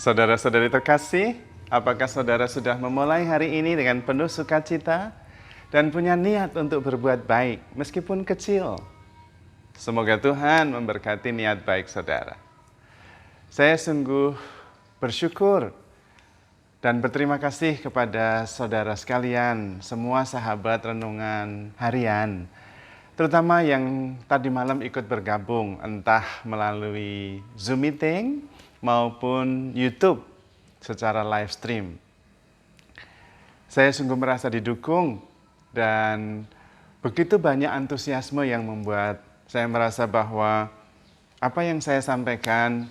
Saudara-saudari terkasih, apakah saudara sudah memulai hari ini dengan penuh sukacita dan punya niat untuk berbuat baik meskipun kecil? Semoga Tuhan memberkati niat baik saudara. Saya sungguh bersyukur dan berterima kasih kepada saudara sekalian, semua sahabat renungan harian, terutama yang tadi malam ikut bergabung, entah melalui Zoom meeting maupun YouTube secara live stream. Saya sungguh merasa didukung dan begitu banyak antusiasme yang membuat saya merasa bahwa apa yang saya sampaikan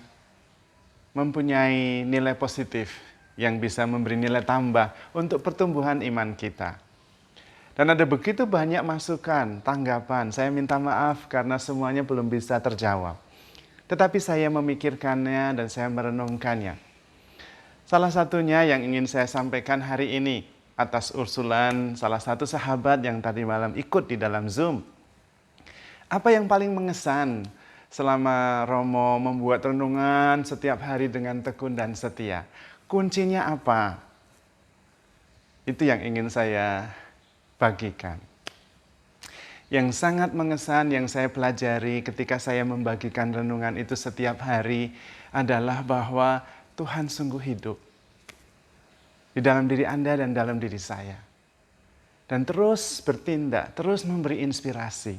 mempunyai nilai positif yang bisa memberi nilai tambah untuk pertumbuhan iman kita. Dan ada begitu banyak masukan, tanggapan. Saya minta maaf karena semuanya belum bisa terjawab. Tetapi saya memikirkannya dan saya merenungkannya. Salah satunya yang ingin saya sampaikan hari ini atas usulan salah satu sahabat yang tadi malam ikut di dalam Zoom. Apa yang paling mengesan selama Romo membuat renungan setiap hari dengan tekun dan setia? Kuncinya apa? Itu yang ingin saya bagikan. Yang sangat mengesan yang saya pelajari ketika saya membagikan renungan itu setiap hari adalah bahwa Tuhan sungguh hidup di dalam diri Anda dan dalam diri saya. Dan terus bertindak, terus memberi inspirasi.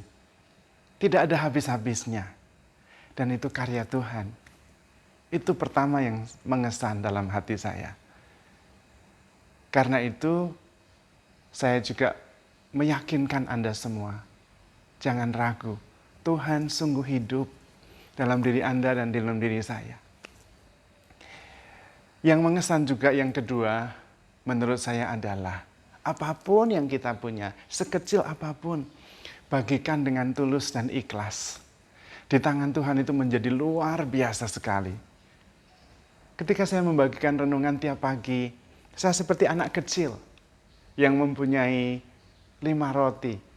Tidak ada habis-habisnya. Dan itu karya Tuhan. Itu pertama yang mengesan dalam hati saya. Karena itu saya juga meyakinkan Anda semua. Jangan ragu, Tuhan sungguh hidup dalam diri Anda dan dalam diri saya. Yang mengesan juga yang kedua, menurut saya adalah apapun yang kita punya, sekecil apapun, bagikan dengan tulus dan ikhlas. Di tangan Tuhan itu menjadi luar biasa sekali. Ketika saya membagikan renungan tiap pagi, saya seperti anak kecil yang mempunyai 5 roti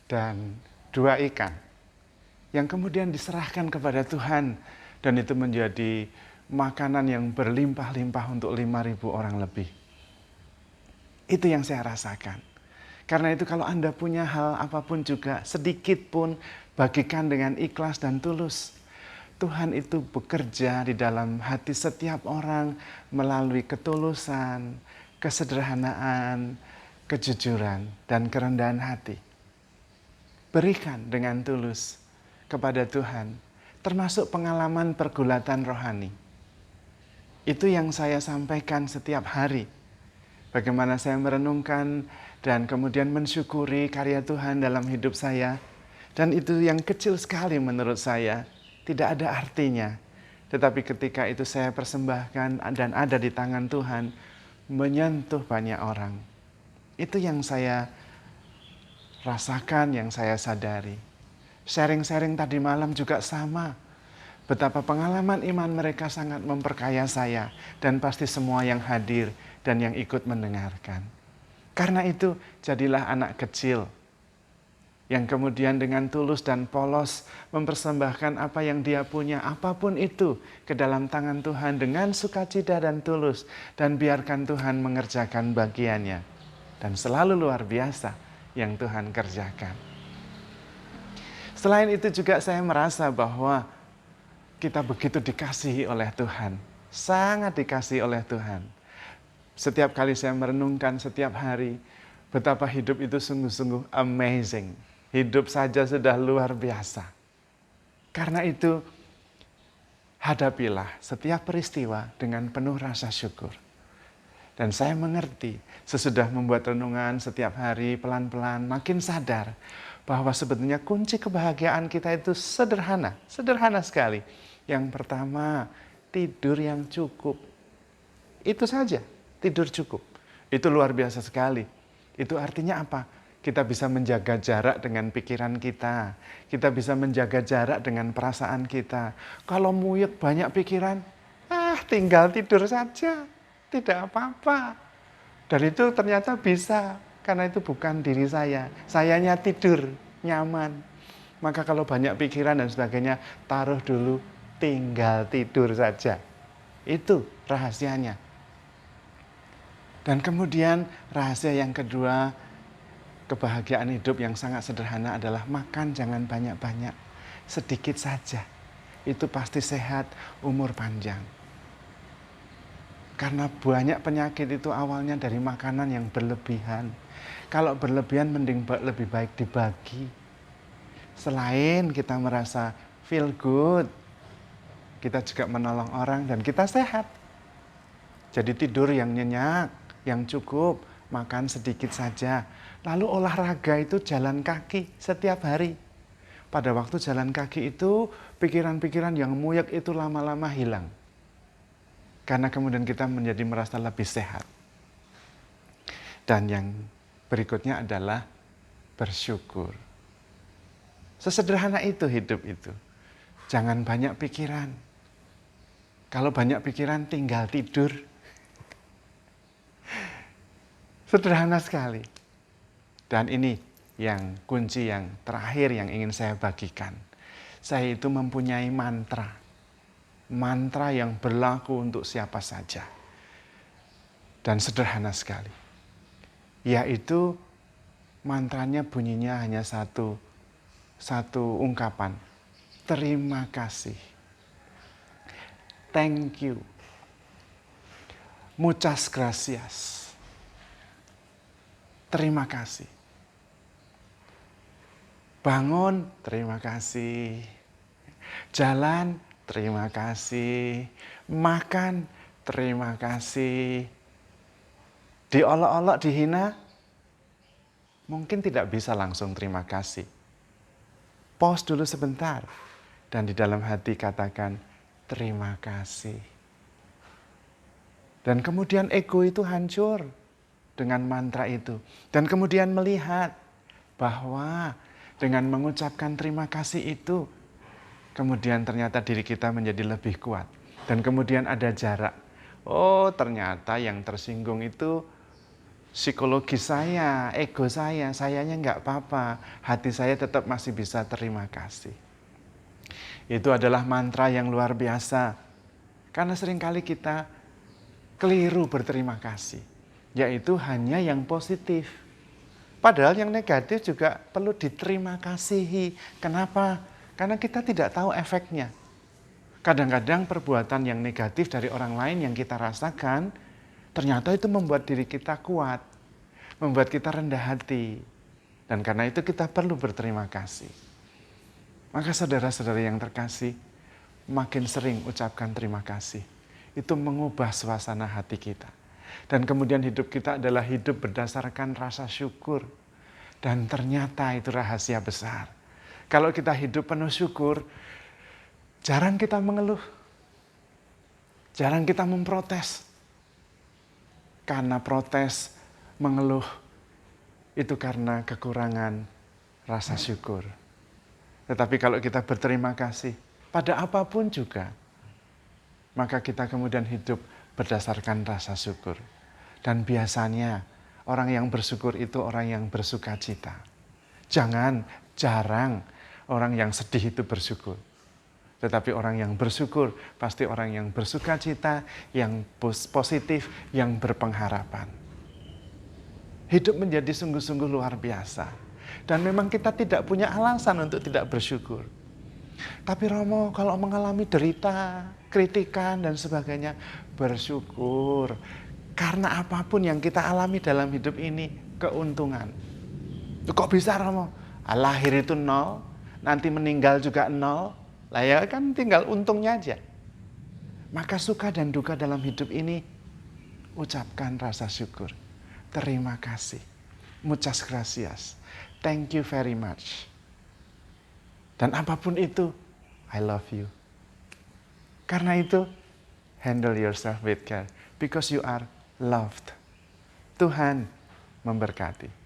dan 2 ikan yang kemudian diserahkan kepada Tuhan dan itu menjadi makanan yang berlimpah-limpah untuk 5.000 orang lebih. Itu yang saya rasakan. Karena itu kalau Anda punya hal apapun juga, sedikit pun bagikan dengan ikhlas dan tulus. Tuhan itu bekerja di dalam hati setiap orang melalui ketulusan, kesederhanaan, kejujuran, dan kerendahan hati. Berikan dengan tulus kepada Tuhan, termasuk pengalaman pergulatan rohani. Itu yang saya sampaikan setiap hari. Bagaimana saya merenungkan dan kemudian mensyukuri karya Tuhan dalam hidup saya. Dan itu yang kecil sekali menurut saya, tidak ada artinya. Tetapi ketika itu saya persembahkan dan ada di tangan Tuhan, menyentuh banyak orang. Itu yang saya rasakan, yang saya sadari. Sharing-sharing tadi malam juga sama. Betapa pengalaman iman mereka sangat memperkaya saya. Dan pasti semua yang hadir dan yang ikut mendengarkan. Karena itu jadilah anak kecil. Yang kemudian dengan tulus dan polos mempersembahkan apa yang dia punya. Apapun itu ke dalam tangan Tuhan dengan sukacita dan tulus. Dan biarkan Tuhan mengerjakan bagiannya. Dan selalu luar biasa yang Tuhan kerjakan. Selain itu juga saya merasa bahwa kita begitu dikasihi oleh Tuhan. Sangat dikasihi oleh Tuhan. Setiap kali saya merenungkan setiap hari, betapa hidup itu sungguh-sungguh amazing. Hidup saja sudah luar biasa. Karena itu, hadapilah setiap peristiwa dengan penuh rasa syukur. Dan saya mengerti, sesudah membuat renungan setiap hari pelan-pelan makin sadar bahwa sebetulnya kunci kebahagiaan kita itu sederhana sekali. Yang pertama, tidur yang cukup. Itu saja, tidur cukup. Itu luar biasa sekali. Itu artinya apa? Kita bisa menjaga jarak dengan pikiran kita. Kita bisa menjaga jarak dengan perasaan kita. Kalau muyek banyak pikiran, tinggal tidur saja. Tidak apa-apa. Dan itu ternyata bisa, karena itu bukan diri saya. Sayanya tidur, nyaman. Maka kalau banyak pikiran dan sebagainya, taruh dulu, tinggal tidur saja. Itu rahasianya. Dan kemudian rahasia yang kedua, kebahagiaan hidup yang sangat sederhana adalah makan jangan banyak-banyak, sedikit saja. Itu pasti sehat, umur panjang. Karena banyak penyakit itu awalnya dari makanan yang berlebihan. Kalau berlebihan mending lebih baik dibagi. Selain kita merasa feel good, kita juga menolong orang dan kita sehat. Jadi tidur yang nyenyak, yang cukup, makan sedikit saja. Lalu olahraga itu jalan kaki setiap hari. Pada waktu jalan kaki itu, pikiran-pikiran yang muyek itu lama-lama hilang. Karena kemudian kita menjadi merasa lebih sehat. Dan yang berikutnya adalah bersyukur. Sesederhana itu hidup itu. Jangan banyak pikiran. Kalau banyak pikiran tinggal tidur. Sederhana sekali. Dan ini yang kunci yang terakhir yang ingin saya bagikan. Saya itu mempunyai mantra. Mantra yang berlaku untuk siapa saja. Dan sederhana sekali. Yaitu mantranya bunyinya hanya satu ungkapan. Terima kasih. Thank you. Muchas gracias. Terima kasih. Bangun, terima kasih. Jalan, terima kasih. Makan, terima kasih. Diolok-olok, dihina, mungkin tidak bisa langsung terima kasih. Pause dulu sebentar. Dan di dalam hati katakan, terima kasih. Dan kemudian ego itu hancur dengan mantra itu. Dan kemudian melihat bahwa dengan mengucapkan terima kasih itu, kemudian ternyata diri kita menjadi lebih kuat. Dan kemudian ada jarak. Oh, ternyata yang tersinggung itu psikologi saya, ego sayanya nggak apa-apa. Hati saya tetap masih bisa terima kasih. Itu adalah mantra yang luar biasa. Karena seringkali kita keliru berterima kasih. Yaitu hanya yang positif. Padahal yang negatif juga perlu diterima kasihi. Kenapa? Karena kita tidak tahu efeknya. Kadang-kadang perbuatan yang negatif dari orang lain yang kita rasakan, ternyata itu membuat diri kita kuat, membuat kita rendah hati. Dan karena itu kita perlu berterima kasih. Maka saudara-saudara yang terkasih, makin sering ucapkan terima kasih. Itu mengubah suasana hati kita. Dan kemudian hidup kita adalah hidup berdasarkan rasa syukur. Dan ternyata itu rahasia besar. Kalau kita hidup penuh syukur, jarang kita mengeluh. Jarang kita memprotes. Karena protes, mengeluh, itu karena kekurangan rasa syukur. Tetapi kalau kita berterima kasih pada apapun juga, maka kita kemudian hidup berdasarkan rasa syukur. Dan biasanya orang yang bersyukur itu orang yang bersuka cita. Jarang orang yang sedih itu bersyukur. Tetapi orang yang bersyukur pasti orang yang bersuka cita, yang positif, yang berpengharapan. Hidup menjadi sungguh-sungguh luar biasa. Dan memang kita tidak punya alasan untuk tidak bersyukur. Tapi Romo, kalau mengalami derita, kritikan, dan sebagainya, bersyukur. Karena apapun yang kita alami dalam hidup ini, keuntungan. Kok bisa Romo? Lahir itu 0, nanti meninggal juga 0, lah ya kan tinggal untungnya aja. Maka suka dan duka dalam hidup ini, ucapkan rasa syukur. Terima kasih. Muchas gracias. Thank you very much. Dan apapun itu, I love you. Karena itu, handle yourself with care. Because you are loved. Tuhan memberkati.